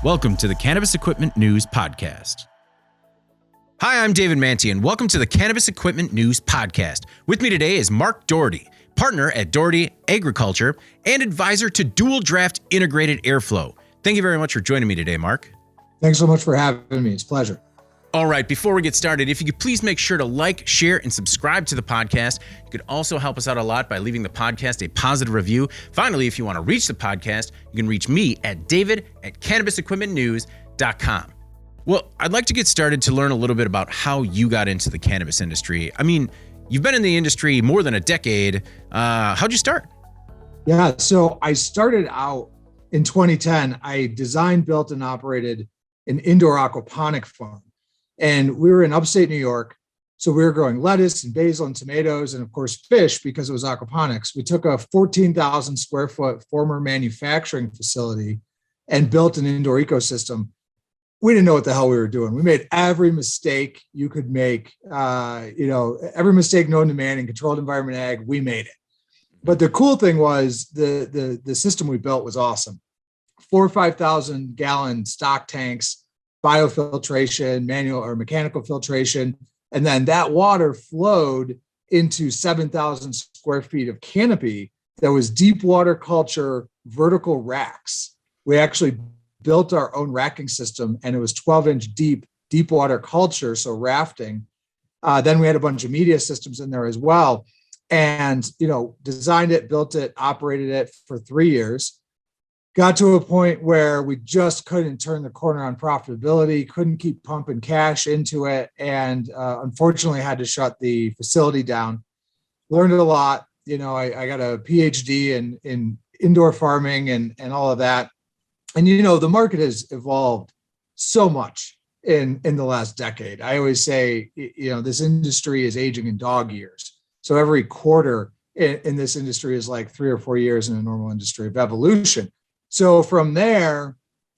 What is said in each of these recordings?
Welcome to the Cannabis Equipment News Podcast. Hi, I'm David Manti, and welcome to the Cannabis Equipment News Podcast. With me today is Mark Doherty, partner at Doherty Agriculture and advisor to DualDraft Integrated Airflow. Thank you very much for joining me today, Mark. Thanks so much for having me. It's a pleasure. All right, before we get started, if you could please make sure to like, share, and subscribe to the podcast. You could also help us out a lot by leaving the podcast a positive review. Finally, if you want to reach the podcast, you can reach me at david@cannabisequipmentnews.com. Well, I'd like to get started to learn a little bit about how you got into the cannabis industry. I mean, you've been in the industry more than a decade. How'd you start? Yeah, so I started out in 2010. I designed, built, and operated an indoor aquaponic farm. And we were in upstate New York. So we were growing lettuce and basil and tomatoes and, of course, fish because it was aquaponics. We took a 14,000 square foot former manufacturing facility and built an indoor ecosystem. We didn't know what the hell we were doing. We made every mistake you could make, every mistake known to man in controlled environment ag, we made it. But the cool thing was the system we built was awesome. 4,000 or 5,000 gallon stock tanks, biofiltration, manual or mechanical filtration. And then that water flowed into 7,000 square feet of canopy that was deep water culture vertical racks. We actually built our own racking system, and it was 12-inch deep water culture, so rafting. Then we had a bunch of media systems in there as well. And, designed it, built it, operated it for 3 years. Got to a point where we just couldn't turn the corner on profitability, couldn't keep pumping cash into it, and unfortunately had to shut the facility down. Learned a lot. I got a PhD in indoor farming and all of that. And, the market has evolved so much in the last decade. I always say, this industry is aging in dog years. So every quarter in this industry is like 3 or 4 years in a normal industry of evolution. So from there,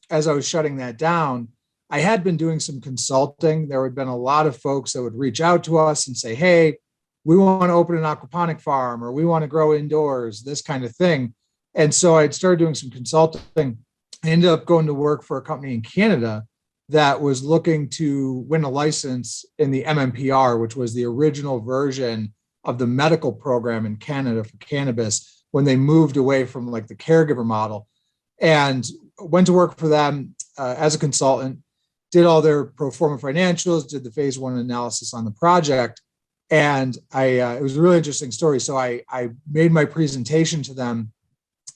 as I was shutting that down, I had been doing some consulting. There had been a lot of folks that would reach out to us and say, hey, we want to open an aquaponic farm, or we want to grow indoors, this kind of thing. And so I'd started doing some consulting. I ended up going to work for a company in Canada that was looking to win a license in the MMPR, which was the original version of the medical program in Canada for cannabis when they moved away from like the caregiver model. And went to work for them as a consultant, did all their pro forma financials, did the phase one analysis on the project. And it was a really interesting story. So I made my presentation to them,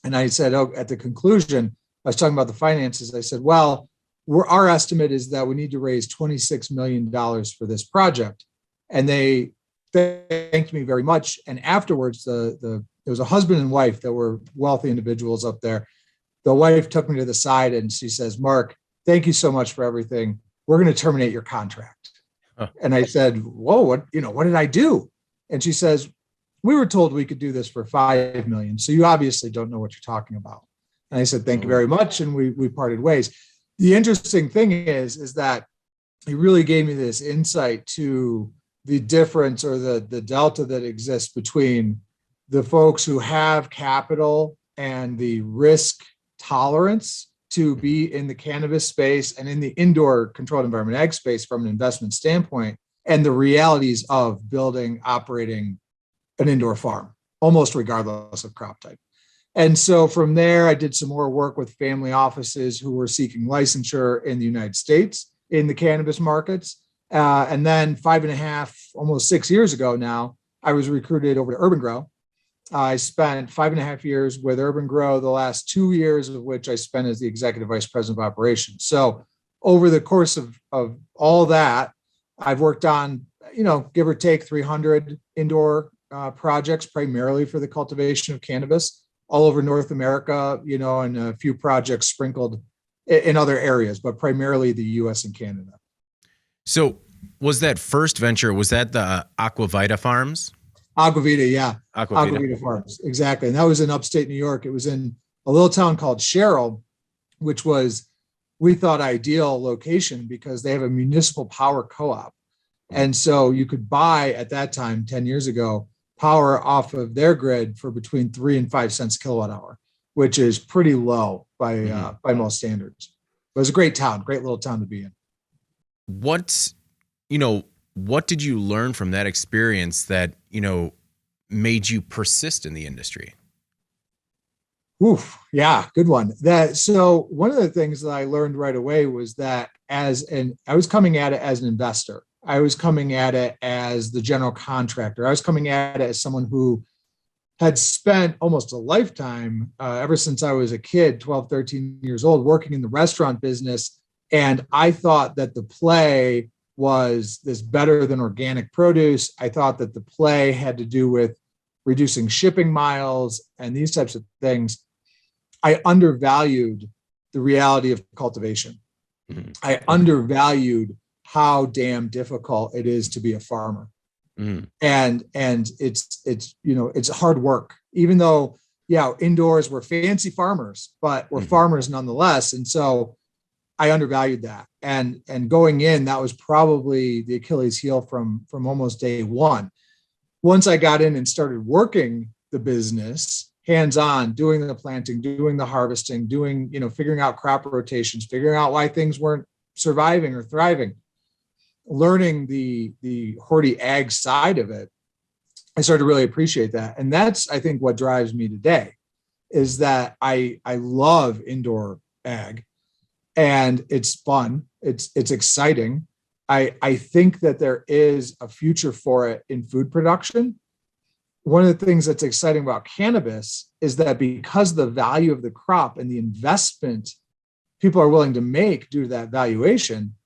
and I said, at the conclusion, I was talking about the finances. I said, well, our estimate is that we need to raise $26 million for this project. And they thanked me very much. And afterwards, there was a husband and wife that were wealthy individuals up there. The wife took me to the side and she says, Mark, thank you so much for everything. We're going to terminate your contract. Huh. And I said, whoa, what did I do? And she says, we were told we could do this for $5 million. So you obviously don't know what you're talking about. And I said, thank you very much. And we parted ways. The interesting thing is that he really gave me this insight to the difference or the delta that exists between the folks who have capital and the risk tolerance to be in the cannabis space and in the indoor controlled environment ag space from an investment standpoint, and the realities of building, operating an indoor farm, almost regardless of crop type. And so from there, I did some more work with family offices who were seeking licensure in the United States in the cannabis markets. And then 5.5, almost 6 years ago now, I was recruited over to Urban Grow. I spent 5.5 years with Urban Grow, the last 2 years of which I spent as the executive vice president of operations. So over the course of all that, I've worked on, give or take 300 indoor projects, primarily for the cultivation of cannabis all over North America, and a few projects sprinkled in other areas, but primarily the US and Canada. So was that first venture, was that the Aquavita Farms? Aquavita, yeah. Aquavita Farms, exactly. And that was in upstate New York. It was in a little town called Sherrill, which was, we thought, ideal location because they have a municipal power co-op. And so you could buy, at that time, 10 years ago, power off of their grid for between 3 and 5 cents kilowatt hour, which is pretty low by most standards. it was a great town, great little town to be in. What, what did you learn from that experience that, made you persist in the industry? Oof, yeah, good one. So one of the things that I learned right away was that I was coming at it as an investor. I was coming at it as the general contractor. I was coming at it as someone who had spent almost a lifetime, ever since I was a kid, 12, 13 years old, working in the restaurant business. And I thought that the play was this better than organic produce. I thought that the play had to do with reducing shipping miles and these types of things. I undervalued the reality of cultivation. Mm-hmm. I undervalued how damn difficult it is to be a farmer. Mm. And it's hard work, even though, indoors we're fancy farmers, but we're farmers nonetheless. And so I undervalued that. And going in, that was probably the Achilles heel from almost day one. Once I got in and started working the business hands-on, doing the planting, doing the harvesting, figuring out crop rotations, figuring out why things weren't surviving or thriving, learning the Doherty ag side of it, I started to really appreciate that. And that's, I think, what drives me today, is that I love indoor ag, and it's fun. It's exciting. I think that there is a future for it in food production. One of the things that's exciting about cannabis is that because of the value of the crop and the investment people are willing to make due to that valuation,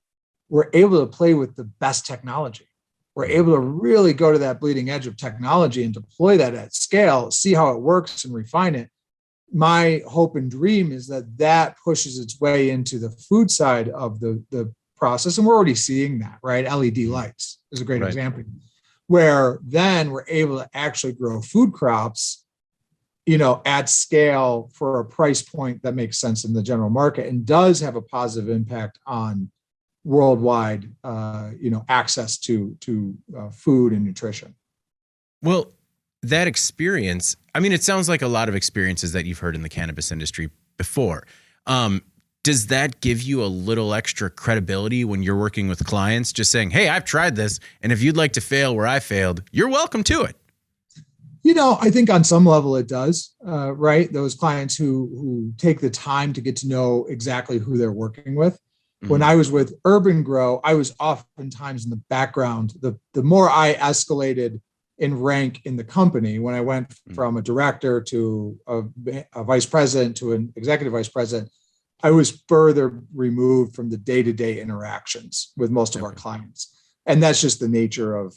we're able to play with the best technology. We're able to really go to that bleeding edge of technology and deploy that at scale, see how it works and refine it. My hope and dream is that pushes its way into the food side of the process. And we're already seeing that, right? LED lights is a great example, where then we're able to actually grow food crops, at scale for a price point that makes sense in the general market and does have a positive impact on worldwide, access to food and nutrition. Well, that experience, it sounds like a lot of experiences that you've heard in the cannabis industry before. Does that give you a little extra credibility when you're working with clients, just saying, hey, I've tried this, and if you'd like to fail where I failed, you're welcome to it? I think on some level it does, right? Those clients who take the time to get to know exactly who they're working with. When I was with Urban Grow, I was oftentimes in the background. The more I escalated in rank in the company, when I went from a director to a vice president to an executive vice president, I was further removed from the day-to-day interactions with most of our clients. And that's just the nature of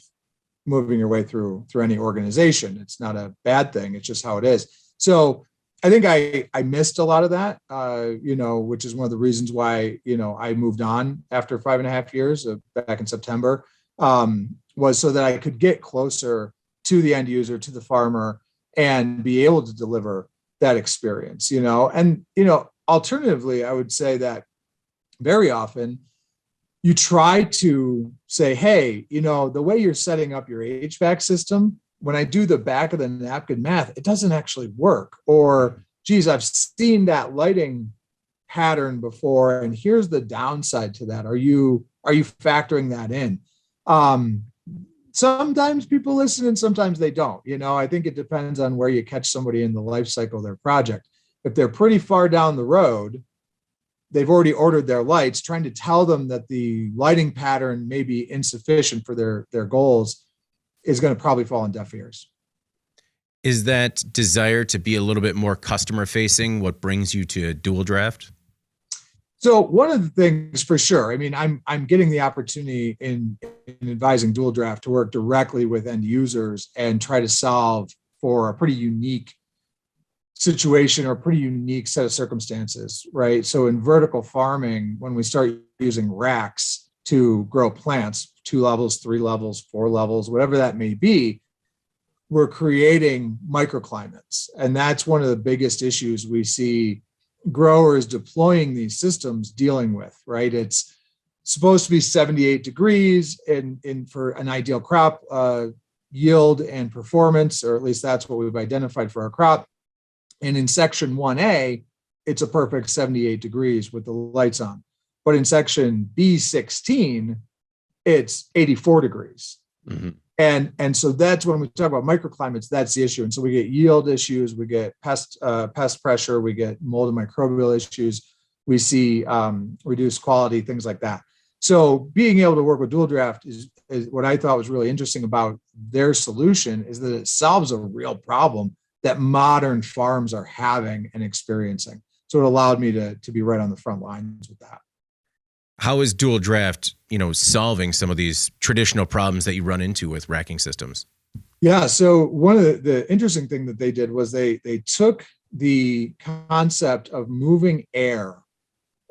moving your way through any organization. It's not a bad thing. It's just how it is. So I think I missed a lot of that, which is one of the reasons why, I moved on after 5.5 years back in September, was so that I could get closer to the end user, to the farmer, and be able to deliver that experience, and, alternatively, I would say that very often you try to say, hey, the way you're setting up your HVAC system, when I do the back of the napkin math, it doesn't actually work. Or, geez, I've seen that lighting pattern before, and here's the downside to that. Are you factoring that in? Sometimes people listen and sometimes they don't. I think it depends on where you catch somebody in the life cycle of their project. If they're pretty far down the road, they've already ordered their lights, trying to tell them that the lighting pattern may be insufficient for their goals is going to probably fall on deaf ears. Is that desire to be a little bit more customer facing what brings you to DualDraft? So one of the things for sure, I'm getting the opportunity in advising DualDraft to work directly with end users and try to solve for a pretty unique situation or a pretty unique set of circumstances, right? So in vertical farming, when we start using racks to grow plants, 2 levels, 3 levels, 4 levels, whatever that may be, we're creating microclimates. And that's one of the biggest issues we see growers deploying these systems dealing with, right? It's supposed to be 78 degrees in for an ideal crop yield and performance, or at least that's what we've identified for our crop. And in section 1A, it's a perfect 78 degrees with the lights on. But in section B16, it's 84 degrees. Mm-hmm. And so that's when we talk about microclimates, that's the issue. And so we get yield issues, we get pest pressure, we get mold and microbial issues, we see reduced quality, things like that. So being able to work with DualDraft is what I thought was really interesting about their solution, is that it solves a real problem that modern farms are having and experiencing. So it allowed me to be right on the front lines with that. How is DualDraft, solving some of these traditional problems that you run into with racking systems? Yeah. So one of the interesting thing that they did was they took the concept of moving air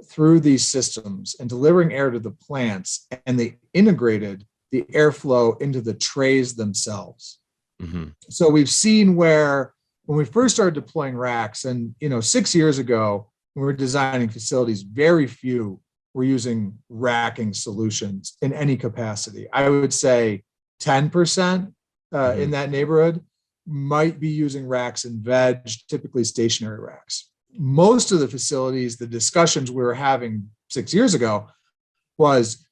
through these systems and delivering air to the plants, and they integrated the airflow into the trays themselves. Mm-hmm. So we've seen where when we first started deploying racks, and 6 years ago, when we were designing facilities, very few were using racking solutions in any capacity. I would say 10% in that neighborhood might be using racks in veg, typically stationary racks. Most of the facilities, the discussions we were having 6 years ago was,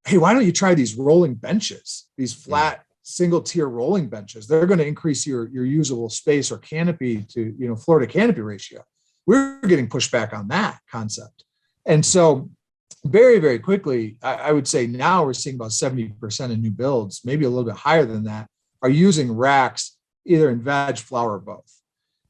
hey, why don't you try these rolling benches, these flat single tier rolling benches? They're going to increase your usable space or canopy to, floor to canopy ratio. We're getting pushback on that concept. And so very, very quickly, I would say now we're seeing about 70% of new builds, maybe a little bit higher than that, are using racks either in veg, flower, or both.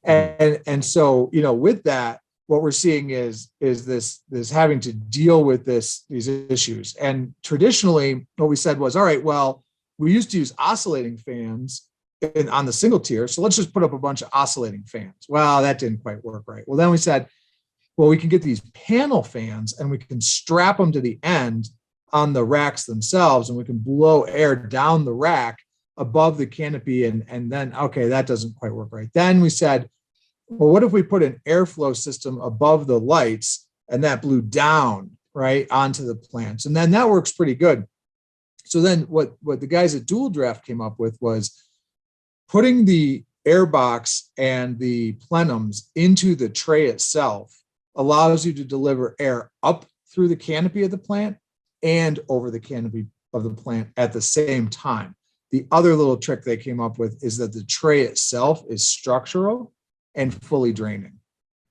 And so, with that, what we're seeing is this having to deal with these issues. And traditionally, what we said was, all right, well, we used to use oscillating fans on the single tier, so let's just put up a bunch of oscillating fans. Well, that didn't quite work right. Well, then we said, well, we can get these panel fans and we can strap them to the end on the racks themselves, and we can blow air down the rack above the canopy. And then, okay, that doesn't quite work right. Then we said, well, what if we put an airflow system above the lights and that blew down right onto the plants? And then that works pretty good. So then what the guys at DualDraft came up with was putting the air box and the plenums into the tray itself allows you to deliver air up through the canopy of the plant and over the canopy of the plant at the same time. The other little trick they came up with is that the tray itself is structural and fully draining.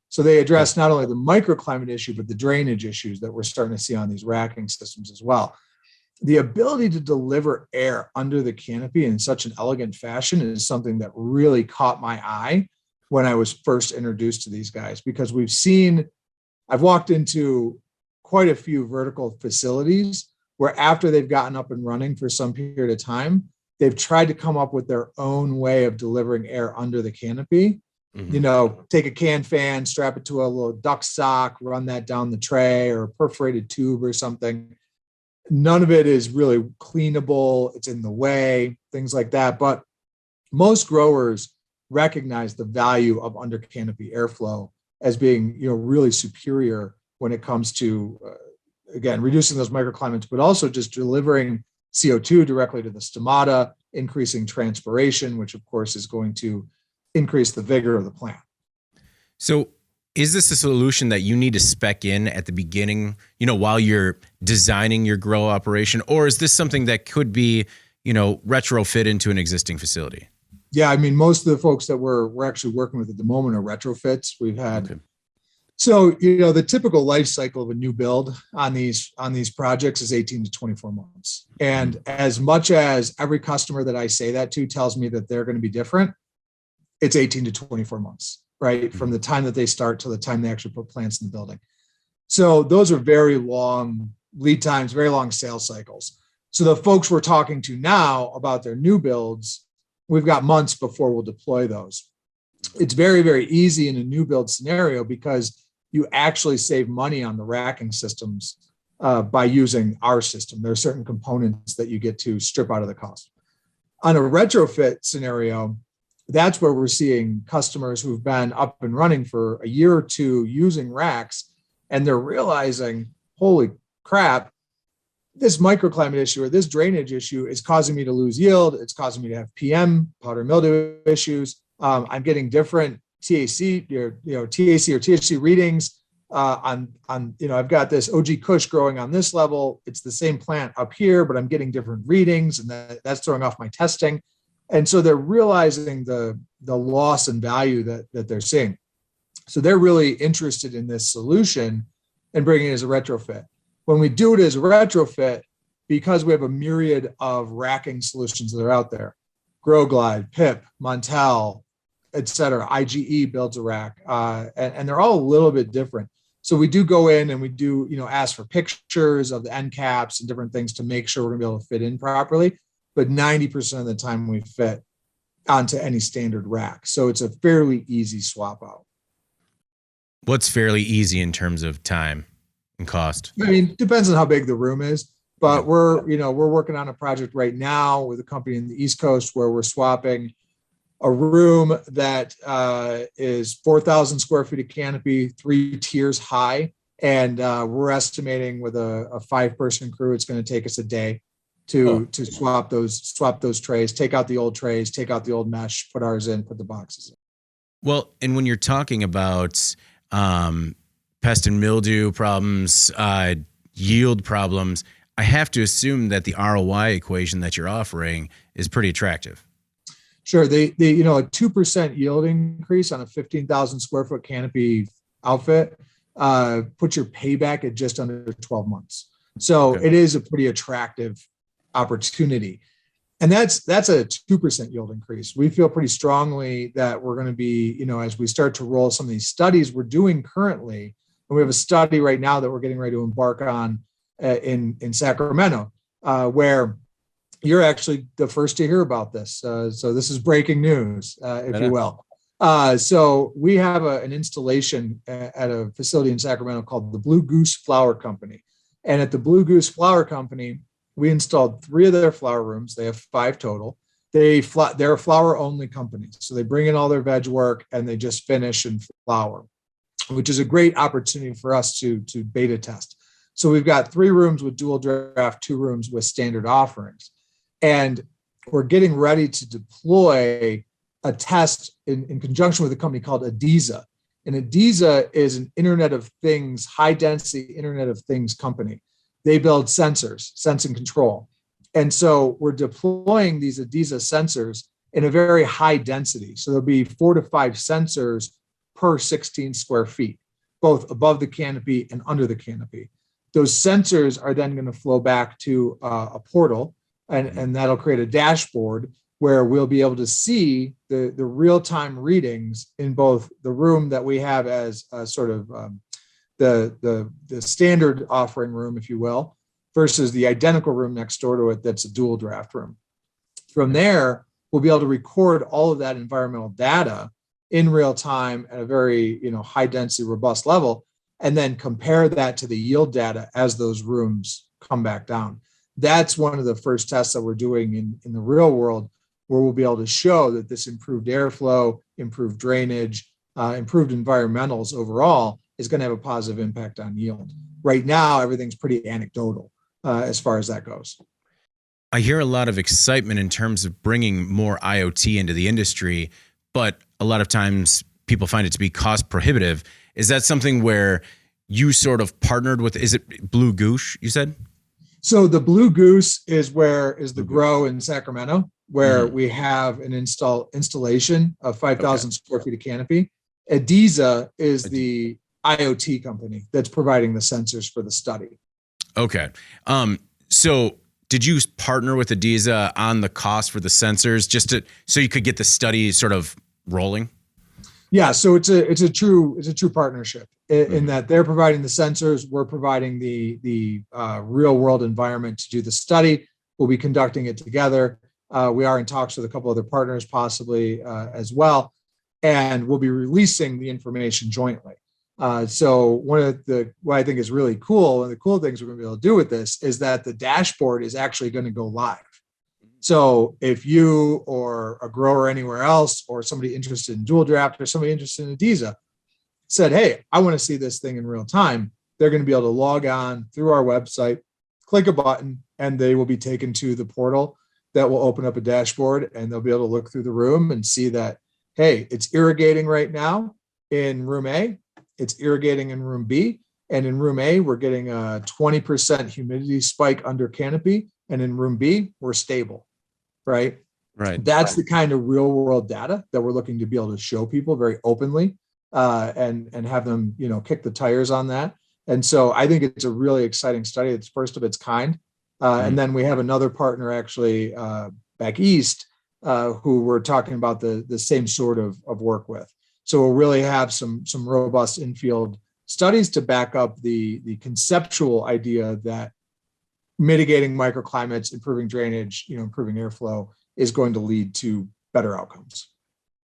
So they address not only the microclimate issue, but the drainage issues that we're starting to see on these racking systems as well. The ability to deliver air under the canopy in such an elegant fashion is something that really caught my eye when I was first introduced to these guys, because I've walked into quite a few vertical facilities where after they've gotten up and running for some period of time, they've tried to come up with their own way of delivering air under the canopy. Mm-hmm. Take a can fan, strap it to a little duck sock, run that down the tray or a perforated tube or something. None of it is really cleanable. It's in the way, things like that. But most growers recognize the value of under canopy airflow as being, really superior when it comes to, again, reducing those microclimates, but also just delivering CO2 directly to the stomata, increasing transpiration, which of course is going to increase the vigor of the plant. So is this a solution that you need to spec in at the beginning, while you're designing your grow operation, or is this something that could be, retrofit into an existing facility? Yeah, I mean, most of the folks that we're actually working with at the moment are retrofits. We've had, So, the typical life cycle of a new build on these projects is 18 to 24 months. And as much as every customer that I say that to tells me that they're going to be different, it's 18 to 24 months, right? Mm-hmm. From the time that they start to the time they actually put plants in the building. So those are very long lead times, very long sales cycles. So the folks we're talking to now about their new builds, we've got months before we'll deploy those. It's very, very easy in a new build scenario because you actually save money on the racking systems by using our system. There are certain components that you get to strip out of the cost. On a retrofit scenario, that's where we're seeing customers who've been up and running for a year or two using racks, and they're realizing, holy crap, this microclimate issue or this drainage issue is causing me to lose yield. It's causing me to have PM, powder mildew issues. I'm getting different TAC, TAC or THC readings I've got this OG Kush growing on this level. It's the same plant up here, but I'm getting different readings, and that's throwing off my testing. And so they're realizing the loss in value that they're seeing. So they're really interested in this solution and bringing it as a retrofit. When we do it as a retrofit, because we have a myriad of racking solutions that are out there, GrowGlide, PIP, Montel, et cetera, IGE builds a rack, and they're all a little bit different. So we do go in and we do, ask for pictures of the end caps and different things to make sure we're gonna be able to fit in properly. But 90% of the time we fit onto any standard rack. So it's a fairly easy swap out. What's fairly easy in terms of time and cost? I mean, depends on how big the room is, but we're working on a project right now with a company in the East Coast where we're swapping a room that is 4,000 square feet of canopy, 3 tiers high. And we're estimating with a 5-person crew, it's going to take us a day to swap those trays, take out the old trays, take out the old mesh, put ours in, put the boxes in. Well, and when you're talking about pest and mildew problems, yield problems, I have to assume that the ROI equation that you're offering is pretty attractive. Sure. They a 2% yield increase on a 15,000 square foot canopy outfit puts your payback at just under 12 months. So It is a pretty attractive opportunity. And that's a 2% yield increase. We feel pretty strongly that we're going to be, as we start to roll some of these studies we're doing currently, and we have a study right now that we're getting ready to embark on in Sacramento, where you're actually the first to hear about this. So this is breaking news, if you will. So we have an installation at a facility in Sacramento called the Blue Goose Flower Company. And at the Blue Goose Flower Company, we installed 3 of their flower rooms. They have 5 total. They're a flower only company. So they bring in all their veg work and they just finish and flower, which is a great opportunity for us to beta test. So we've got 3 rooms with DualDraft, 2 rooms with standard offerings. And we're getting ready to deploy a test in conjunction with a company called Adiza. And Adiza is an Internet of Things, high density Internet of Things company. They build sensors, sense and control. And so we're deploying these Adiza sensors in a very high density. So there'll be 4 to 5 sensors per 16 square feet, both above the canopy and under the canopy. Those sensors are then going to flow back to a portal, and that'll create a dashboard where we'll be able to see the real-time readings in both the room that we have as sort of the standard offering room, if you will, versus the identical room next door to it that's a DualDraft room. From there, we'll be able to record all of that environmental data in real time at a very high density, robust level, and then compare that to the yield data as those rooms come back down. That's one of the first tests that we're doing in the real world, where we'll be able to show that this improved airflow, improved drainage, improved environmentals overall is going to have a positive impact on yield. Right now, everything's pretty anecdotal as far as that goes. I hear a lot of excitement in terms of bringing more IoT into the industry, but a lot of times people find it to be cost prohibitive. Is that something where you sort of partnered with, is it Blue Goose, you said? So the Blue Goose is the grow in Sacramento, where we have an installation of 5,000 square feet of canopy. Adiza is the IoT company that's providing the sensors for the study. Okay. So did you partner with Adiza on the cost for the sensors so you could get the study sort of rolling? Yeah, so it's a true partnership in that they're providing the sensors, we're providing the real world environment to do the study. We'll be conducting it together. We are in talks with a couple other partners possibly as well, and we'll be releasing the information jointly. So what I think is really cool, and the cool things we're going to be able to do with this is that the dashboard is actually going to go live. So if you or a grower anywhere else, or somebody interested in DualDraft, or somebody interested in Adiza said, hey, I want to see this thing in real time, they're going to be able to log on through our website, click a button, and they will be taken to the portal that will open up a dashboard, and they'll be able to look through the room and see that hey, it's irrigating right now in room A, it's irrigating in room B. And in room A, we're getting a 20% humidity spike under canopy. And in room B, we're stable, right? Right. That's the kind of real world data that we're looking to be able to show people very openly, and have them, kick the tires on that. And so I think it's a really exciting study. It's first of its kind. And then we have another partner actually back east who we're talking about the same sort of work with. So we'll really have some robust in-field studies to back up the conceptual idea that mitigating microclimates, improving drainage, improving airflow is going to lead to better outcomes.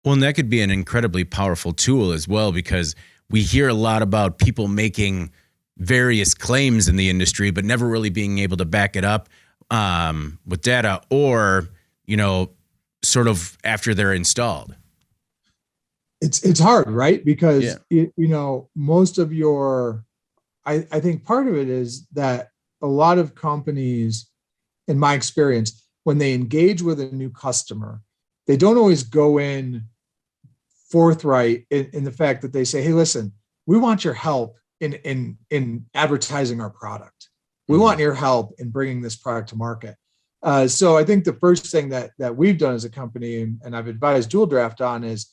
Well, and that could be an incredibly powerful tool as well, because we hear a lot about people making various claims in the industry, but never really being able to back it up with data or, sort of after they're installed. It's hard, right? Because, most of I think part of it is that a lot of companies, in my experience, when they engage with a new customer, they don't always go in forthright in the fact that they say, hey, listen, we want your help in advertising our product. We want your help in bringing this product to market. So I think the first thing that we've done as a company, and I've advised DualDraft on, is,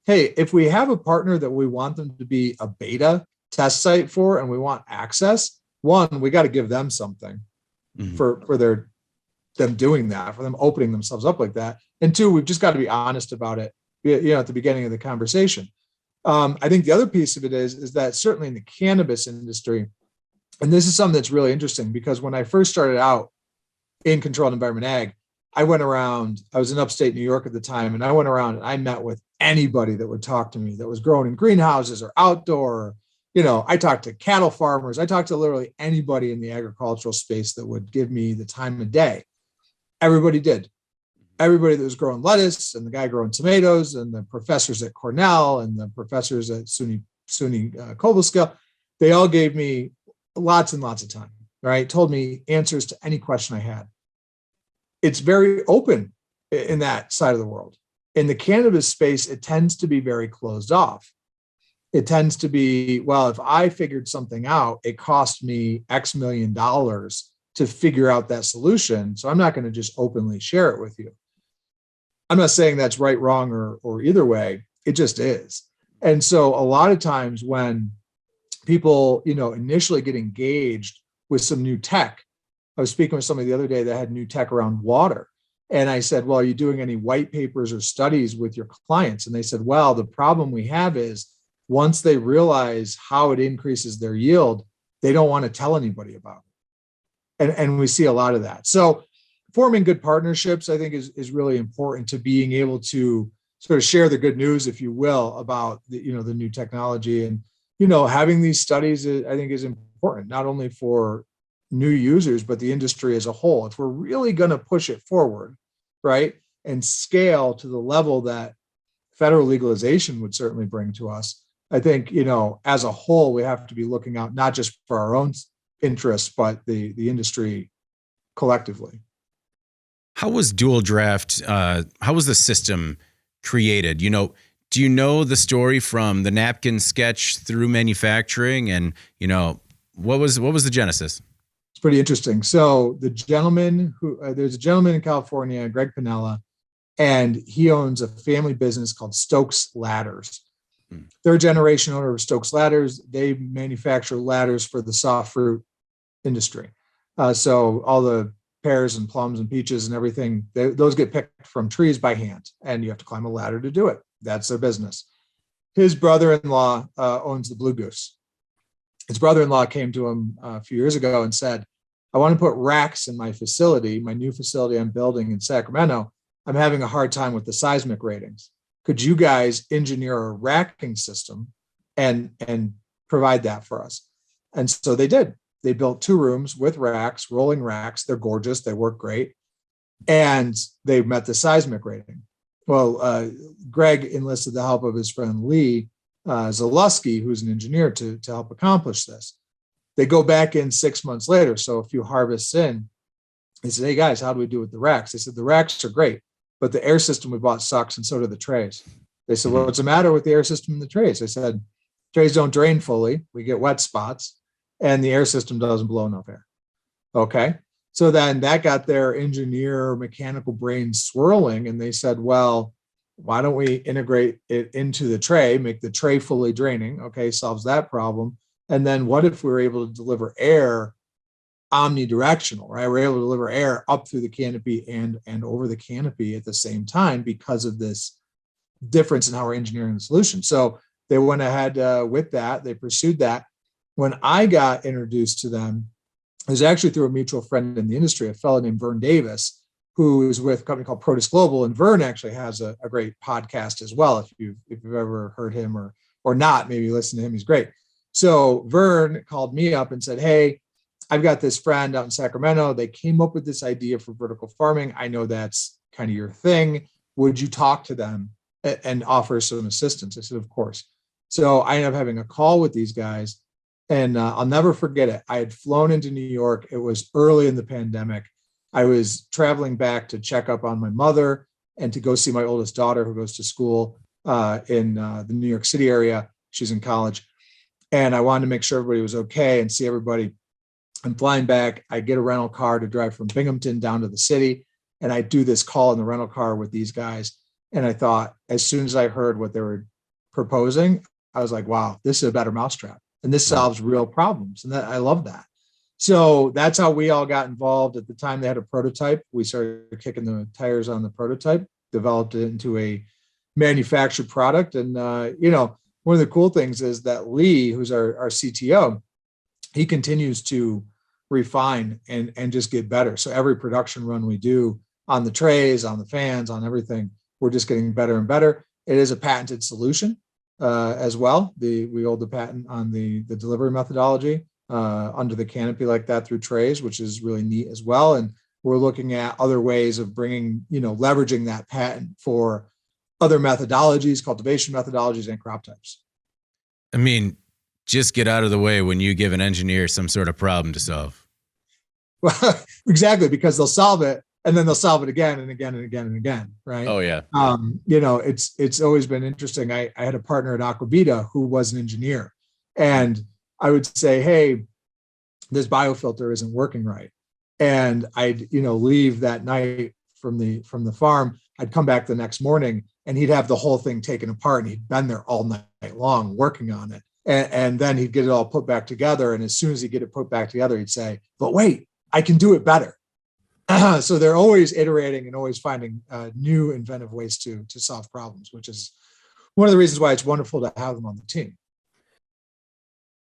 hey, if we have a partner that we want them to be a beta test site for, and we want access, one, we got to give them something for them doing that, for them opening themselves up like that. And two, we've just got to be honest about it, at the beginning of the conversation. I think the other piece of it is that certainly in the cannabis industry, and this is something that's really interesting, because when I first started out in controlled environment ag, I went around, I was in upstate New York at the time, and I went around and I met with anybody that would talk to me that was growing in greenhouses or outdoor. I talked to cattle farmers. I talked to literally anybody in the agricultural space that would give me the time of day. Everybody did. Everybody that was growing lettuce, and the guy growing tomatoes, and the professors at Cornell, and the professors at SUNY Cobleskill, they all gave me lots and lots of time, right? Told me answers to any question I had. It's very open in that side of the world. In the cannabis space, it tends to be very closed off. It tends to be, well, if I figured something out, it cost me X million dollars to figure out that solution. So I'm not going to just openly share it with you. I'm not saying that's right, wrong, or either way. It just is. And so a lot of times when people, initially get engaged with some new tech, I was speaking with somebody the other day that had new tech around water. And I said, well, are you doing any white papers or studies with your clients? And they said, well, the problem we have is once they realize how it increases their yield, they don't want to tell anybody about it. And we see a lot of that. So forming good partnerships, I think, is really important to being able to sort of share the good news, if you will, about the new technology. And, having these studies, I think, is important, not only for new users, but the industry as a whole. If we're really going to push it forward, right, and scale to the level that federal legalization would certainly bring to us, I think, as a whole, we have to be looking out not just for our own interests, but the industry collectively. How was DualDraft? How was the system created? Do you know the story from the napkin sketch through manufacturing, and what was the genesis? It's pretty interesting. So the gentleman there's a gentleman in California, Greg Pinella, and he owns a family business called Stokes Ladders. Third generation owner of Stokes Ladders. They manufacture ladders for the soft fruit industry. So all the pears and plums and peaches and everything, those get picked from trees by hand, and you have to climb a ladder to do it. That's their business. His brother-in-law owns the Blue Goose. His brother-in-law came to him a few years ago and said, I want to put racks in my facility, my new facility I'm building in Sacramento. I'm having a hard time with the seismic ratings. Could you guys engineer a racking system and provide that for us? And so they did. They built 2 rooms with racks, rolling racks. They're gorgeous. They work great. And they met the seismic rating. Well, Greg enlisted the help of his friend Lee Zaleski, who's an engineer, to help accomplish this. They go back in 6 months later, so a few harvests in. They said, hey, guys, how do we do with the racks? They said, the racks are great, but the air system we bought sucks, and so do the trays. They said, well, what's the matter with the air system in the trays? I said, trays don't drain fully. We get wet spots and the air system doesn't blow enough air. Okay. So then that got their engineer mechanical brain swirling. And they said, well, why don't we integrate it into the tray, make the tray fully draining? Okay. Solves that problem. And then what if we were able to deliver air omnidirectional, right? We're able to deliver air up through the canopy and over the canopy at the same time because of this difference in how we're engineering the solution. So they went ahead with that. They pursued that. When I got introduced to them, it was actually through a mutual friend in the industry, a fellow named Vern Davis, who is with a company called Protus Global. And Vern actually has a great podcast as well. If you've ever heard him or not, maybe listen to him. He's great. So Vern called me up and said, hey, I've got this friend out in Sacramento. They came up with this idea for vertical farming. I know that's kind of your thing. Would you talk to them and offer some assistance? I said, of course. So I ended up having a call with these guys, and I'll never forget it. I had flown into New York. It was early in the pandemic. I was traveling back to check up on my mother and to go see my oldest daughter who goes to school in the New York City area. She's in college. And I wanted to make sure everybody was okay and see everybody. I'm flying back. I get a rental car to drive from Binghamton down to the city. And I do this call in the rental car with these guys. And I thought, as soon as I heard what they were proposing, I was like, wow, this is a better mousetrap. And this solves real problems. And I love that. So that's how we all got involved. At the time they had a prototype. We started kicking the tires on the prototype, developed it into a manufactured product. And, one of the cool things is that Lee, who's our CTO, he continues to refine and just get better. So every production run we do on the trays, on the fans, on everything, we're just getting better and better. It is a patented solution as well. We hold the patent on the delivery methodology under the canopy like that through trays, which is really neat as well. And we're looking at other ways of bringing, leveraging that patent for other methodologies, cultivation methodologies, and crop types. I mean, just get out of the way when you give an engineer some sort of problem to solve. Well, exactly, because they'll solve it and then they'll solve it again and again and again and again, right? Oh yeah. It's always been interesting. I had a partner at Aquavita who was an engineer, and I would say, hey, this biofilter isn't working right. And I'd, leave that night from the farm. I'd come back the next morning and he'd have the whole thing taken apart, and he'd been there all night long working on it. And then he'd get it all put back together. And as soon as he'd get it put back together, he'd say, but wait, I can do it better. So they're always iterating and always finding new inventive ways to solve problems, which is one of the reasons why it's wonderful to have them on the team.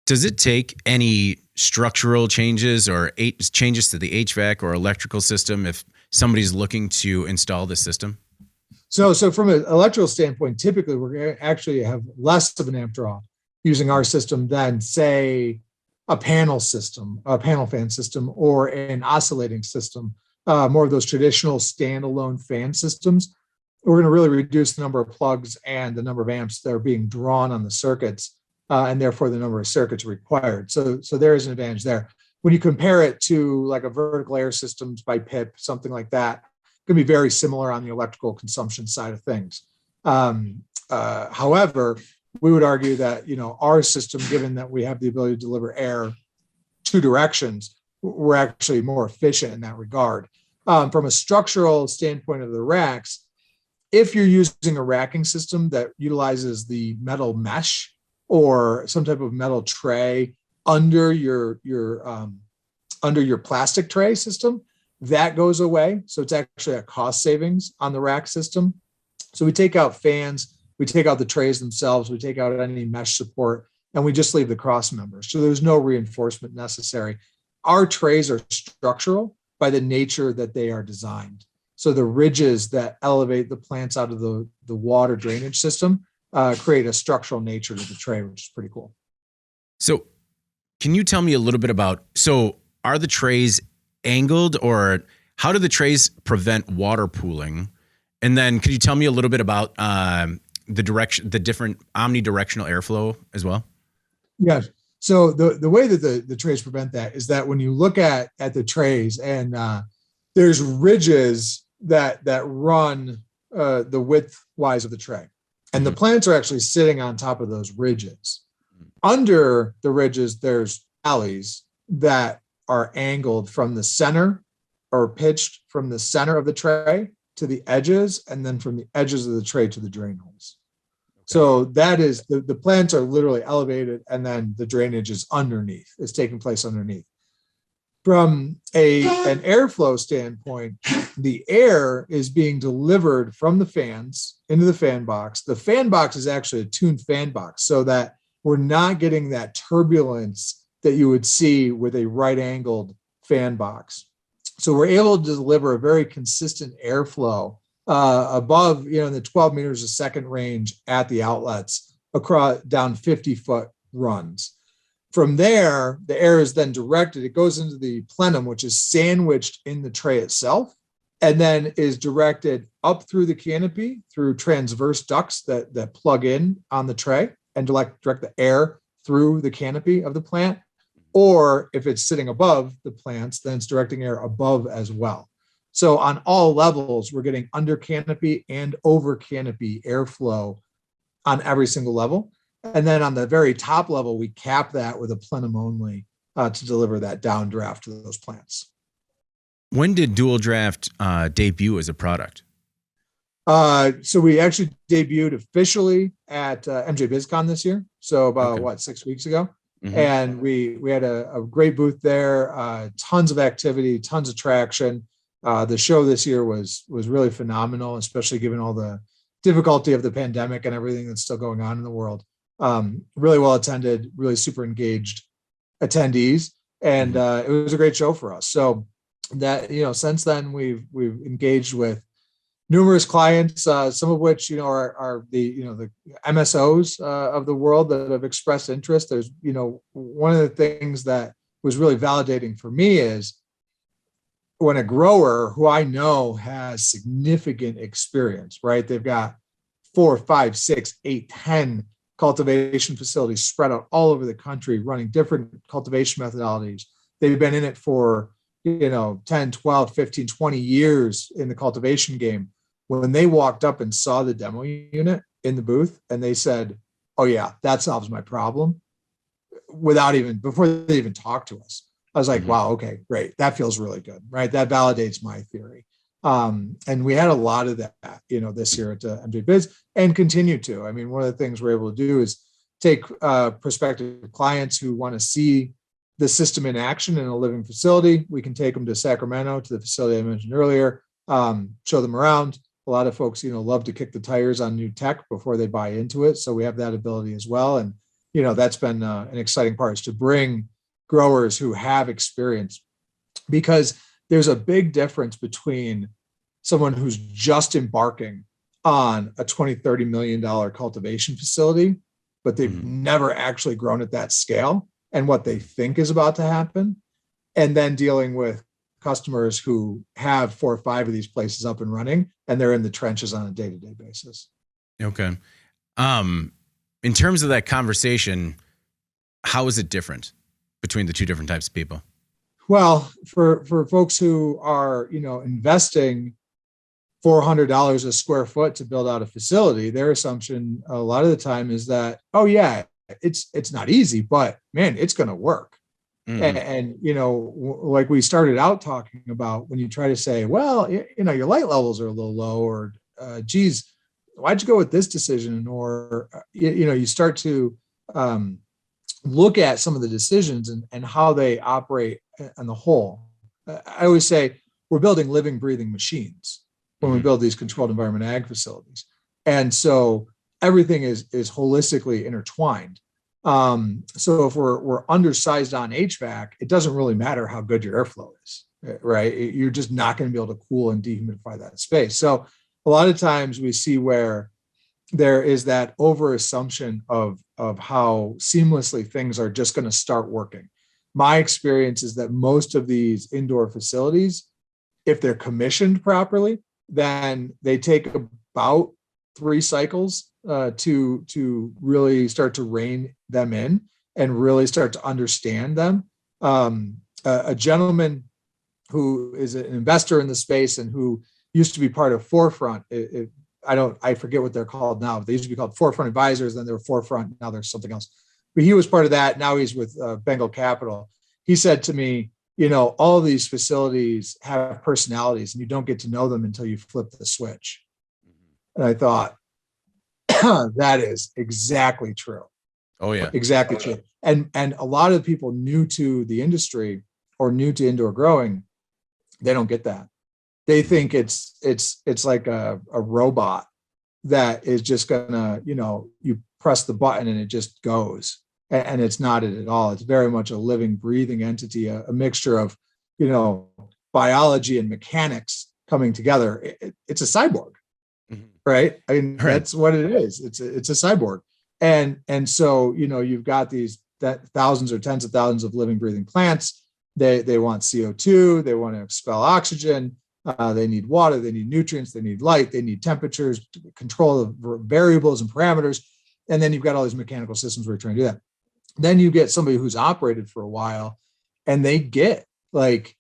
Does it take any structural changes or changes to the HVAC or electrical system if somebody's looking to install this system? So from an electrical standpoint, typically we're going to actually have less of an amp draw using our system than, say, a panel fan system, or an oscillating system, more of those traditional standalone fan systems. We're going to really reduce the number of plugs and the number of amps that are being drawn on the circuits, and therefore the number of circuits required. So there is an advantage there. When you compare it to like a vertical air systems by PIP, something like that, it can be very similar on the electrical consumption side of things. However, we would argue that, our system, given that we have the ability to deliver air two directions, we're actually more efficient in that regard. From a structural standpoint of the racks, if you're using a racking system that utilizes the metal mesh or some type of metal tray under your plastic tray system, that goes away. So it's actually a cost savings on the rack system. So we take out fans, we take out the trays themselves, we take out any mesh support, and we just leave the cross members. So there's no reinforcement necessary. Our trays are structural by the nature that they are designed. So the ridges that elevate the plants out of the water drainage system create a structural nature to the tray, which is pretty cool. So can you tell me a little bit about, are the trays angled, or how do the trays prevent water pooling? And then could you tell me a little bit about the different omnidirectional airflow as well? Yeah. So the way that the trays prevent that is that when you look at the trays, and there's ridges that run the width wise of the tray. And the plants are actually sitting on top of those ridges. Under the ridges, there's alleys that are angled from the center or pitched from the center of the tray to the edges, and then from the edges of the tray to the drain holes. So that is, the plants are literally elevated, and then the drainage is underneath. It's taking place underneath. From an airflow standpoint, the air is being delivered from the fans into the fan box. The fan box is actually a tuned fan box, so that we're not getting that turbulence that you would see with a right-angled fan box. So we're able to deliver a very consistent airflow above, in the 12 meters a second range at the outlets across down 50-foot runs. From there, the air is then directed. It goes into the plenum, which is sandwiched in the tray itself, and then is directed up through the canopy through transverse ducts that plug in on the tray and direct the air through the canopy of the plant. Or if it's sitting above the plants, then it's directing air above as well. So on all levels, we're getting under canopy and over canopy airflow on every single level. And then on the very top level, we cap that with a plenum only to deliver that downdraft to those plants. When did DualDraft debut as a product? So we actually debuted officially at MJBizCon this year. So about 6 weeks ago. Mm-hmm. And we had a great booth there, tons of activity, tons of traction. The show this year was really phenomenal, especially given all the difficulty of the pandemic and everything that's still going on in the world. Really well attended, really super engaged attendees, and it was a great show for us. So that, since then we've engaged with numerous clients, some of which, are the MSOs of the world that have expressed interest. There's, one of the things that was really validating for me is when a grower who I know has significant experience, right? They've got 4, 5, 6, 8, 10 cultivation facilities spread out all over the country running different cultivation methodologies. They've been in it for, 10, 12, 15, 20 years in the cultivation game. When they walked up and saw the demo unit in the booth and they said, "Oh yeah, that solves my problem," before they even talked to us, I was like, wow, okay, great. That feels really good, right? That validates my theory. And we had a lot of that, this year at MJBiz, and continue to. I mean, one of the things we're able to do is take prospective clients who want to see the system in action in a living facility. We can take them to Sacramento, to the facility I mentioned earlier, show them around. A lot of folks, love to kick the tires on new tech before they buy into it. So we have that ability as well. And, that's been an exciting part, is to bring growers who have experience, because there's a big difference between someone who's just embarking on a $20-30 million cultivation facility, but they've never actually grown at that scale, and what they think is about to happen, and then dealing with customers who have 4 or 5 of these places up and running, and they're in the trenches on a day-to-day basis. Okay. In terms of that conversation, how is it different between the two different types of people? Well, for folks who are, investing $400 a square foot to build out a facility, their assumption a lot of the time is that, oh yeah, it's not easy, but man, it's going to work. And like we started out talking about, when you try to say, well, your light levels are a little low, or geez, why'd you go with this decision? Or, you start to look at some of the decisions and how they operate on the whole. I always say we're building living, breathing machines when we build these controlled environment ag facilities. And so everything is holistically intertwined. So if we're undersized on HVAC, it doesn't really matter how good your airflow is, right? You're just not going to be able to cool and dehumidify that space. So a lot of times we see where there is that over assumption of how seamlessly things are just going to start working. My experience is that most of these indoor facilities, if they're commissioned properly, then they take about 3 cycles to really start to rein them in and really start to understand them. A gentleman who is an investor in the space and who used to be part of Forefront, I forget what they're called now. They used to be called Forefront Advisors. Then they were Forefront. Now there's something else. But he was part of that. Now he's with Bengal Capital. He said to me, all of these facilities have personalities and you don't get to know them until you flip the switch. And I thought, that is exactly true. Oh yeah, exactly true. And a lot of people new to the industry or new to indoor growing, they don't get that. They think it's like a robot that is just gonna, you press the button and it just goes. And it's not it at all. It's very much a living, breathing entity, a mixture of, biology and mechanics coming together. It's a cyborg, right? I mean, that's what it is. It's a cyborg. And so, you've got these thousands or tens of thousands of living, breathing plants. They want CO2. They want to expel oxygen. They need water. They need nutrients. They need light. They need temperatures, control of variables and parameters. And then you've got all these mechanical systems where you're trying to do that. Then you get somebody who's operated for a while and they get like,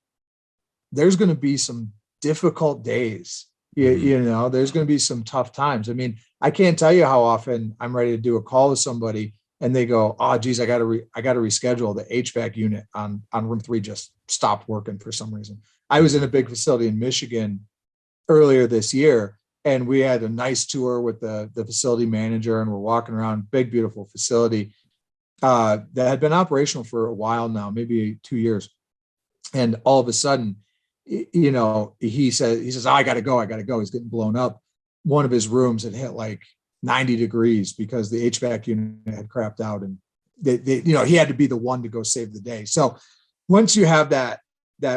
there's going to be some difficult days. There's going to be some tough times. I mean, I can't tell you how often I'm ready to do a call with somebody and they go, oh, geez, I got to reschedule. The HVAC unit on room 3 just stopped working for some reason. I was in a big facility in Michigan earlier this year, and we had a nice tour with the facility manager, and we're walking around, big, beautiful facility that had been operational for a while now, maybe 2 years. And all of a sudden, he says, oh, I got to go. He's getting blown up. One of his rooms had hit like 90 degrees because the HVAC unit had crapped out, and he had to be the one to go save the day. So once you have that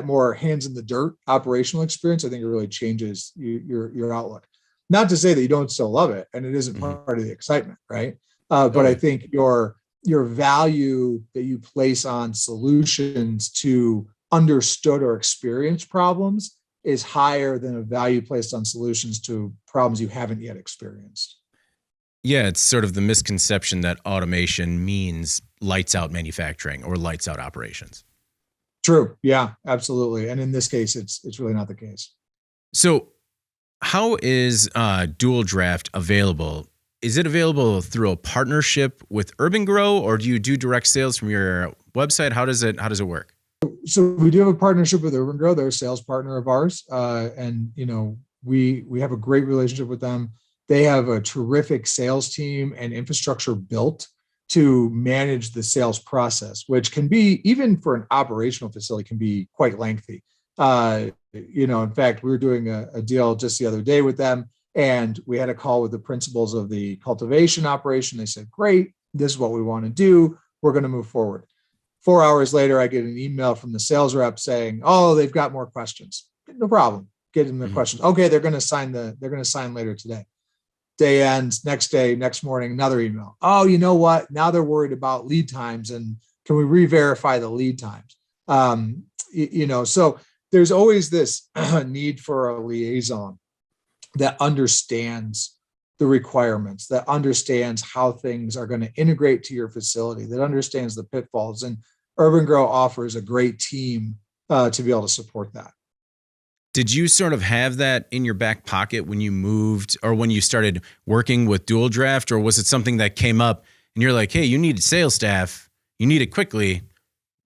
more hands in the dirt operational experience, I think it really changes your outlook. Not to say that you don't still love it, and it isn't part of the excitement, right? But I think your value that you place on solutions to understood or experienced problems is higher than a value placed on solutions to problems you haven't yet experienced. Yeah, it's sort of the misconception that automation means lights out manufacturing or lights out operations. True. Yeah, absolutely. And in this case, it's really not the case. So how is DualDraft available? Is it available through a partnership with Urban Grow, or do you do direct sales from your website? How does it work? So we do have a partnership with Urban Grow. They're a sales partner of ours. And we have a great relationship with them. They have a terrific sales team and infrastructure built to manage the sales process, which can be, even for an operational facility, can be quite lengthy. In fact, we were doing a deal just the other day with them, and we had a call with the principals of the cultivation operation. They said, great, this is what we want to do. We're going to move forward. 4 hours later, I get an email from the sales rep saying, oh, they've got more questions. No problem. Get them the questions. Okay, they're going to sign later today. Day ends, next morning, another email. Oh, you know what? Now they're worried about lead times, and can we re-verify the lead times? So there's always this need for a liaison that understands the requirements, that understands how things are going to integrate to your facility, that understands the pitfalls. And Urban Grow offers a great team to be able to support that. Did you sort of have that in your back pocket when you moved or when you started working with DualDraft, or was it something that came up and you're like, hey, you need sales staff, you need it quickly,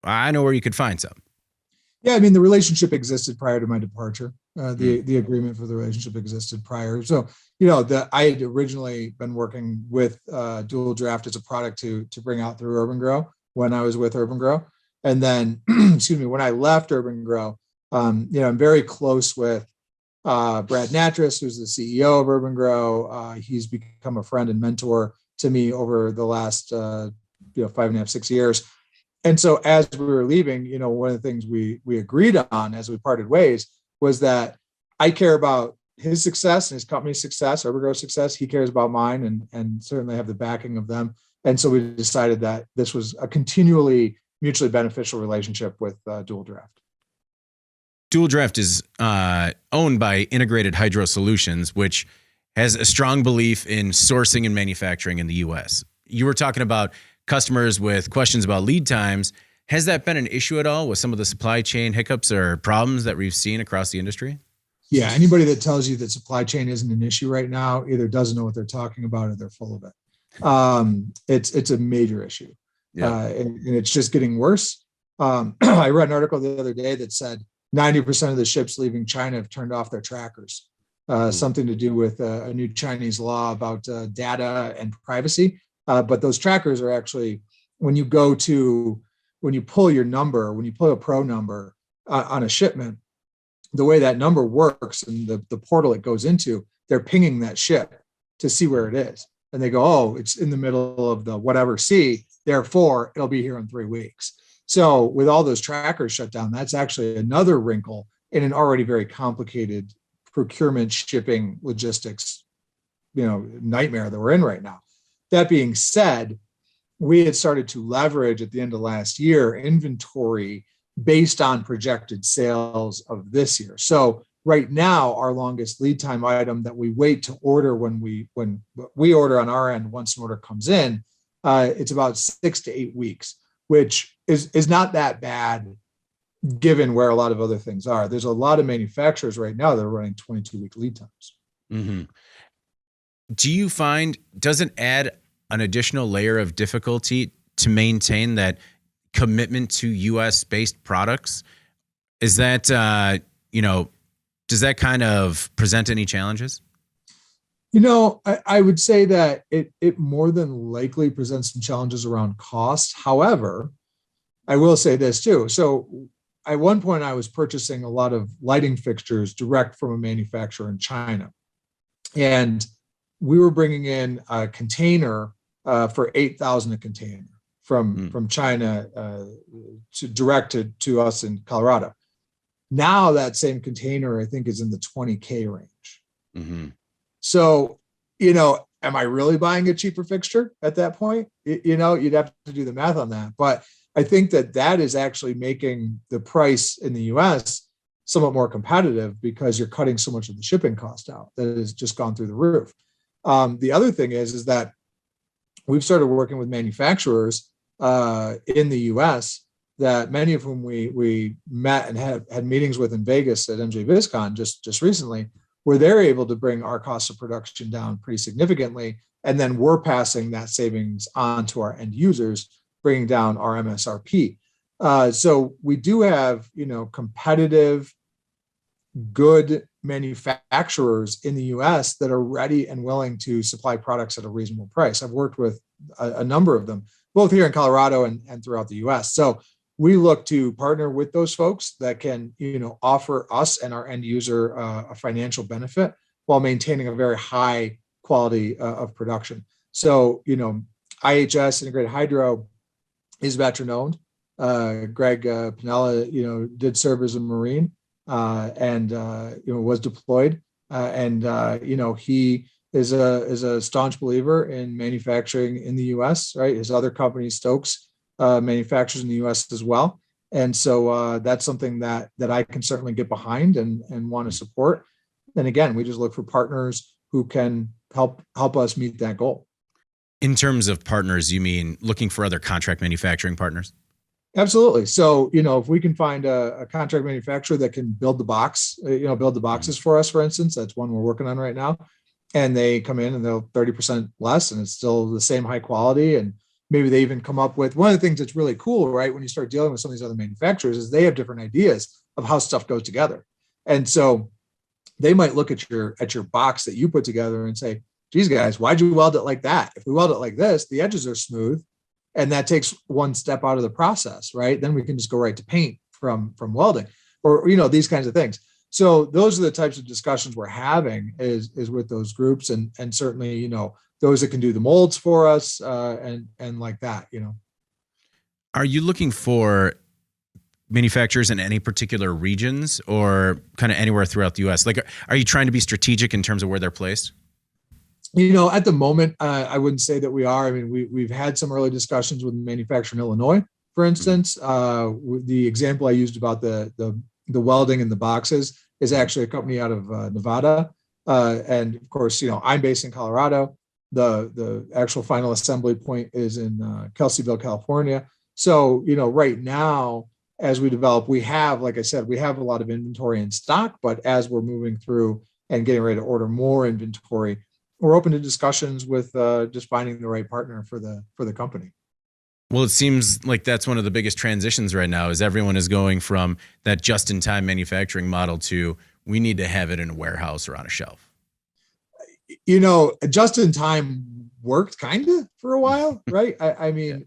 I know where you could find some? Yeah, I mean, the relationship existed prior to my departure. The agreement for the relationship existed prior. So, I had originally been working with DualDraft as a product to bring out through Urban Grow when I was with Urban Grow. And then, when I left Urban Grow, I'm very close with Brad Natras, who's the CEO of Urban Grow. He's become a friend and mentor to me over the last 5.5, 6 years. And so as we were leaving, one of the things we agreed on as we parted ways was that I care about his success and his company's success, Urban Grow's success. He cares about mine, and certainly have the backing of them. And so we decided that this was a continually mutually beneficial relationship with DualDraft. DualDraft is owned by Integrated Hydro Solutions, which has a strong belief in sourcing and manufacturing in the U.S. You were talking about customers with questions about lead times. Has that been an issue at all with some of the supply chain hiccups or problems that we've seen across the industry? Yeah, anybody that tells you that supply chain isn't an issue right now either doesn't know what they're talking about or they're full of it. It's a major issue, Yeah. and it's just getting worse. I read an article the other day that said 90% of the ships leaving China have turned off their trackers. Something to do with a new Chinese law about data and privacy. But those trackers are actually, when you pull your number, when you pull a pro number on a shipment, the way that number works and the portal it goes into, they're pinging that ship to see where it is. And they go, oh, it's in the middle of the whatever sea, therefore it'll be here in 3 weeks. So with all those trackers shut down, that's actually another wrinkle in an already very complicated procurement, shipping, logistics, nightmare that we're in right now. That being said, we had started to leverage at the end of last year inventory based on projected sales of this year. So right now, our longest lead time item that we wait to order when we order on our end, once an order comes in, it's about 6 to 8 weeks, which is not that bad given where a lot of other things are. There's a lot of manufacturers right now that are running 22-week lead times. Mm-hmm. Do you find, does it add an additional layer of difficulty to maintain that commitment to U.S. based products? Is that, does that kind of present any challenges? I would say that it more than likely presents some challenges around cost. However, I will say this too. So at one point I was purchasing a lot of lighting fixtures direct from a manufacturer in China. And we were bringing in a container for $8,000 a container from China to direct to us in Colorado. Now that same container, I think, is in the $20K range. Mm-hmm. So, am I really buying a cheaper fixture at that point? You'd have to do the math on that. But I think that is actually making the price in the US somewhat more competitive because you're cutting so much of the shipping cost out that has just gone through the roof. The other thing is that we've started working with manufacturers in the US that many of whom we met and had meetings with in Vegas at MJBizCon just recently, where they're able to bring our cost of production down pretty significantly. And then we're passing that savings on to our end users, bringing down our MSRP. So we do have, competitive, good manufacturers in the US that are ready and willing to supply products at a reasonable price. I've worked with a number of them, both here in Colorado and throughout the US. So we look to partner with those folks that can, offer us and our end user a financial benefit while maintaining a very high quality of production. So, IHS, Integrated Hydro, is veteran owned. Greg Pinella, did serve as a Marine and was deployed. He is a staunch believer in manufacturing in the U.S. Right, his other company, Stokes, manufactures in the U.S. as well, and so that's something that I can certainly get behind and want to support. And again, we just look for partners who can help us meet that goal. In terms of partners, you mean looking for other contract manufacturing partners? Absolutely. So, if we can find a contract manufacturer that can build the boxes for us, for instance, that's one we're working on right now. And they come in and they'll 30% less and it's still the same high quality. And maybe they even come up with one of the things that's really cool, right? When you start dealing with some of these other manufacturers is they have different ideas of how stuff goes together. And so they might look at your box that you put together and say, geez, guys, why'd you weld it like that? If we weld it like this, the edges are smooth. And that takes one step out of the process, right? Then we can just go right to paint from welding or, these kinds of things. So those are the types of discussions we're having is with those groups and certainly, those that can do the molds for us and like that, Are you looking for manufacturers in any particular regions or kind of anywhere throughout the U.S.? Like, are you trying to be strategic in terms of where they're placed? At the moment, I wouldn't say that we are. I mean, we've had some early discussions with manufacturers in Illinois, for instance. The example I used about the welding in the boxes is actually a company out of Nevada. And of course, I'm based in Colorado. The actual final assembly point is in Kelseyville, California. So, right now, as we develop, we have, like I said, we have a lot of inventory in stock, but as we're moving through and getting ready to order more inventory, we're open to discussions with just finding the right partner for the company. Well, it seems like that's one of the biggest transitions right now is everyone is going from that just-in-time manufacturing model to we need to have it in a warehouse or on a shelf. Just in time worked kind of for a while, right? I mean,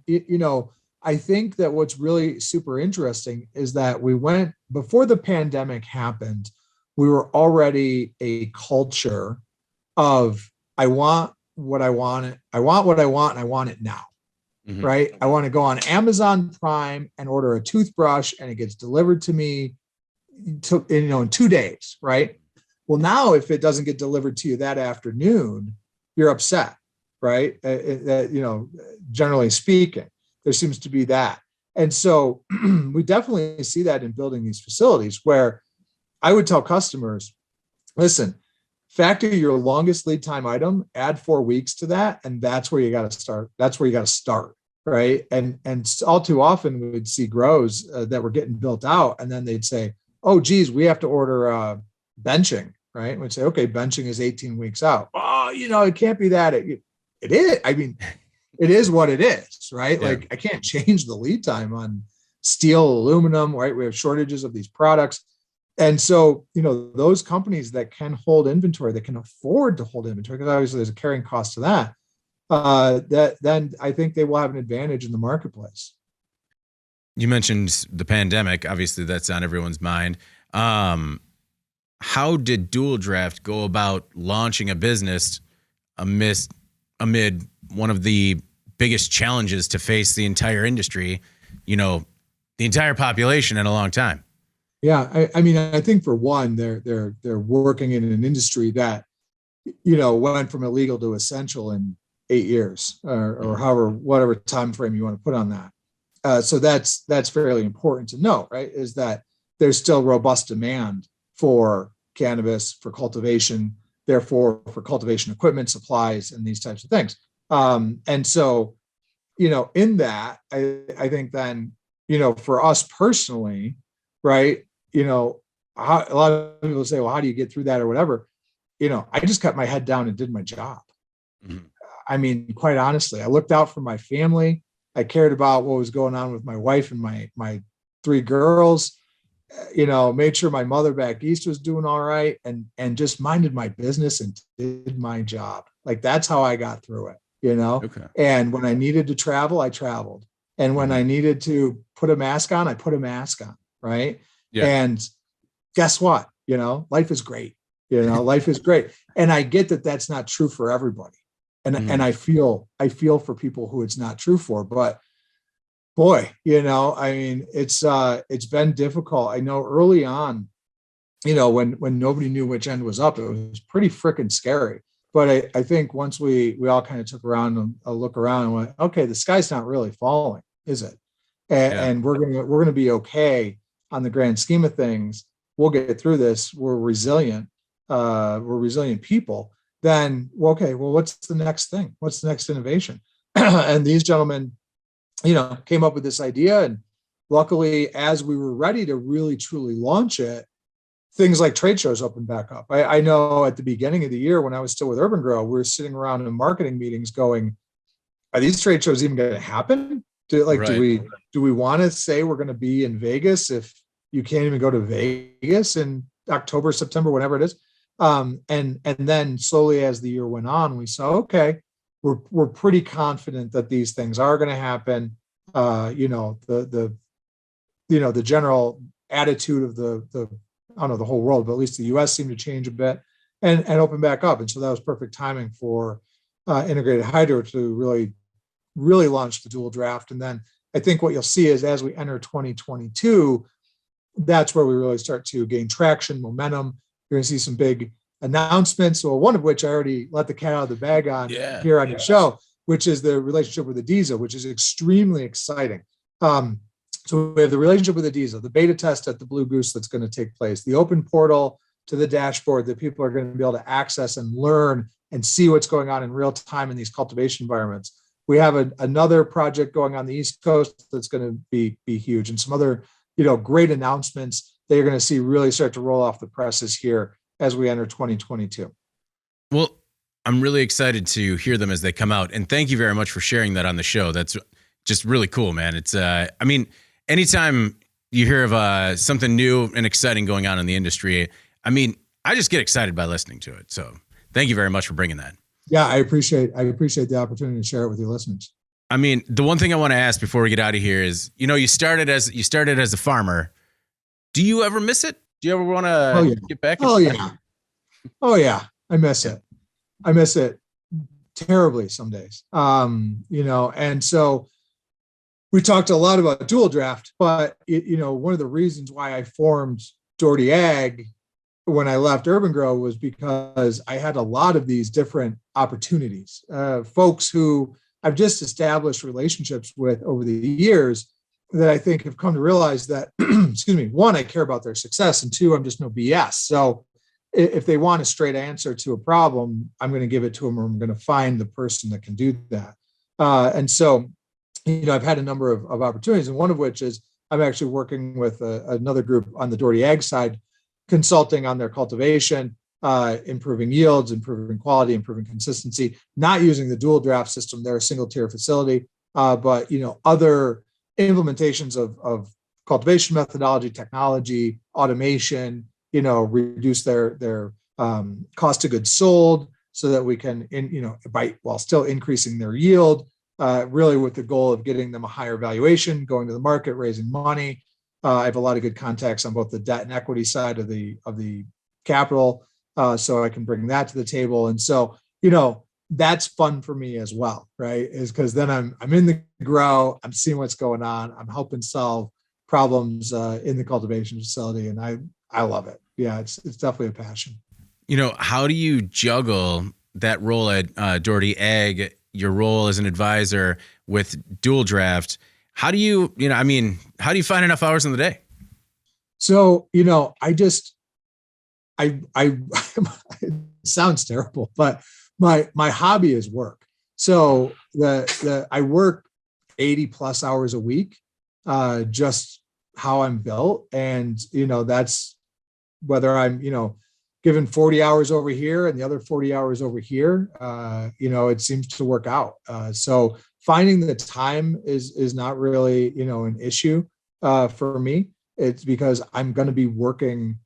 I think that what's really super interesting is that we went before the pandemic happened, we were already a culture of I want what I want, and I want it now. Mm-hmm. Right? I want to go on Amazon Prime and order a toothbrush and it gets delivered to me in 2 days, right? Well, now if it doesn't get delivered to you that afternoon, you're upset, right? Generally speaking, there seems to be that. And so we definitely see that in building these facilities where I would tell customers, listen, factor your longest lead time item, add 4 weeks to that, and that's where you got to start. That's where you got to start, right? And all too often we would see grows that were getting built out, and then they'd say, "Oh, geez, we have to order benching," right? We'd say, "Okay, benching is 18 weeks out." Oh, it can't be that. It is. I mean, it is what it is, right? Yeah. Like I can't change the lead time on steel, aluminum, right? We have shortages of these products. And so, those companies that can hold inventory, that can afford to hold inventory, because obviously there's a carrying cost to that, then I think they will have an advantage in the marketplace. You mentioned the pandemic. Obviously, that's on everyone's mind. How did DualDraft go about launching a business amid one of the biggest challenges to face the entire industry, the entire population in a long time? Yeah, I mean, I think for one, they're working in an industry that, went from illegal to essential in 8 years, or however, whatever time frame you want to put on that. So that's fairly important to note, right? Is that there's still robust demand for cannabis, for cultivation, therefore for cultivation equipment, supplies, and these types of things. And so, in that, I think then, for us personally, right? A lot of people say, well, how do you get through that or whatever? I just kept my head down and did my job. Mm-hmm. I mean, quite honestly, I looked out for my family. I cared about what was going on with my wife and my 3 girls, made sure my mother back east was doing all right, and just minded my business and did my job. Like that's how I got through it, Okay. And when I needed to travel, I traveled. And when I needed to put a mask on, I put a mask on. Right. Yeah. And guess what? Life is great. Life is great. And I get that that's not true for everybody. And I feel for people who it's not true for, but boy, I mean, it's been difficult. I know early on, when nobody knew which end was up, it was pretty freaking scary. But I think once we all kind of took around and a look around and went, okay, the sky's not really falling, is it? And we're going to be okay. On the grand scheme of things, we'll get through this. We're resilient. We're resilient people. Then, okay, well, what's the next thing? What's the next innovation? And these gentlemen, came up with this idea. And luckily, as we were ready to really, truly launch it, things like trade shows opened back up. I know at the beginning of the year when I was still with Urban Grow, we were sitting around in marketing meetings going, are these trade shows even going to happen? Do we want to say we're going to be in Vegas if you can't even go to Vegas in October, September, whenever it is? And then slowly as the year went on, we saw, okay, we're pretty confident that these things are going to happen. The general attitude of the I don't know the whole world, but at least the US seemed to change a bit and open back up. And so that was perfect timing for Integrated Hydro to really launch the DualDraft. And then I think what you'll see is as we enter 2022, that's where we really start to gain traction, momentum. You're going to see some big announcements, or one of which I already let the cat out of the bag on here on your show, which is the relationship with the diesel, which is extremely exciting. So we have the relationship with the diesel, the beta test at the Blue Goose that's going to take place, the open portal to the dashboard that people are going to be able to access and learn and see what's going on in real time in these cultivation environments. We have another project going on the East Coast that's going to be huge, and some other great announcements that you're going to see really start to roll off the presses here as we enter 2022. Well, I'm really excited to hear them as they come out. And thank you very much for sharing that on the show. That's just really cool, man. It's, anytime you hear of something new and exciting going on in the industry, I just get excited by listening to it. So thank you very much for bringing that. Yeah, I appreciate the opportunity to share it with your listeners. The one thing I want to ask before we get out of here is, you started as a farmer. Do you ever miss it? Do you ever want to get back? Oh yeah. I miss it. I miss it terribly some days. And so we talked a lot about DualDraft, but one of the reasons why I formed Doherty Ag when I left Urban Grow was because I had a lot of these different opportunities, folks who I've just established relationships with over the years that I think have come to realize that, one, I care about their success, and two, I'm just no BS. So if they want a straight answer to a problem, I'm going to give it to them, or I'm going to find the person that can do that. And so, I've had a number of opportunities, and one of which is I'm actually working with another group on the Doherty Ag side, consulting on their cultivation, improving yields, improving quality, improving consistency, not using the DualDraft system. They're a single tier facility, but other implementations of cultivation methodology, technology, automation, reduce their cost of goods sold so that we can, while still increasing their yield, really with the goal of getting them a higher valuation, going to the market, raising money. I have a lot of good contacts on both the debt and equity side of the capital, so I can bring that to the table. And so, that's fun for me as well, right? Is because then I'm in the grow, I'm seeing what's going on, I'm helping solve problems in the cultivation facility, and I love it. Yeah, it's definitely a passion. How do you juggle that role at Doherty Ag, your role as an advisor with DualDraft? How do you find enough hours in the day? So, it sounds terrible, but my hobby is work. So I work 80 plus hours a week, just how I'm built. And, that's whether I'm, given 40 hours over here and the other 40 hours over here, it seems to work out. So finding the time is not really, an issue for me. It's because I'm going to be working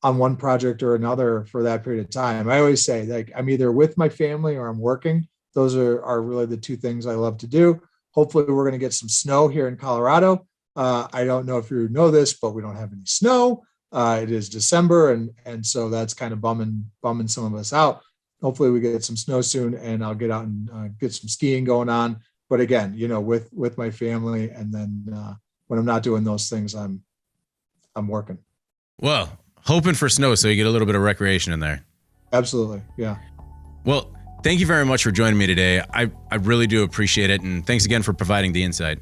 on one project or another for that period of time. I always say, like, I'm either with my family or I'm working. Those are really the two things I love to do. Hopefully we're going to get some snow here in Colorado. I don't know if you know this, but we don't have any snow. It is December, and so that's kind of bumming some of us out. Hopefully we get some snow soon, and I'll get out and get some skiing going on. But again, with my family, and then when I'm not doing those things, I'm working. Well, hoping for snow so you get a little bit of recreation in there. Absolutely, yeah. Well, thank you very much for joining me today. I really do appreciate it, and thanks again for providing the insight.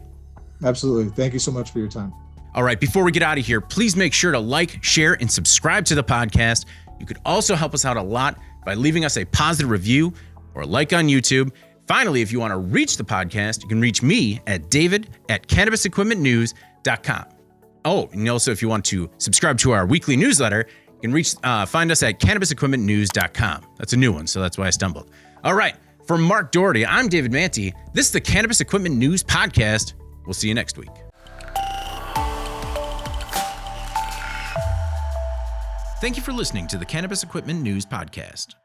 Absolutely. Thank you so much for your time. All right, before we get out of here, please make sure to like, share, and subscribe to the podcast. You could also help us out a lot by leaving us a positive review or a like on YouTube. Finally, if you want to reach the podcast, you can reach me at david@cannabisequipmentnews.com. Oh, and also if you want to subscribe to our weekly newsletter, you can find us at cannabisequipmentnews.com. That's a new one, so that's why I stumbled. All right, for Mark Doherty, I'm David Manti. This is the Cannabis Equipment News Podcast. We'll see you next week. Thank you for listening to the Cannabis Equipment News Podcast.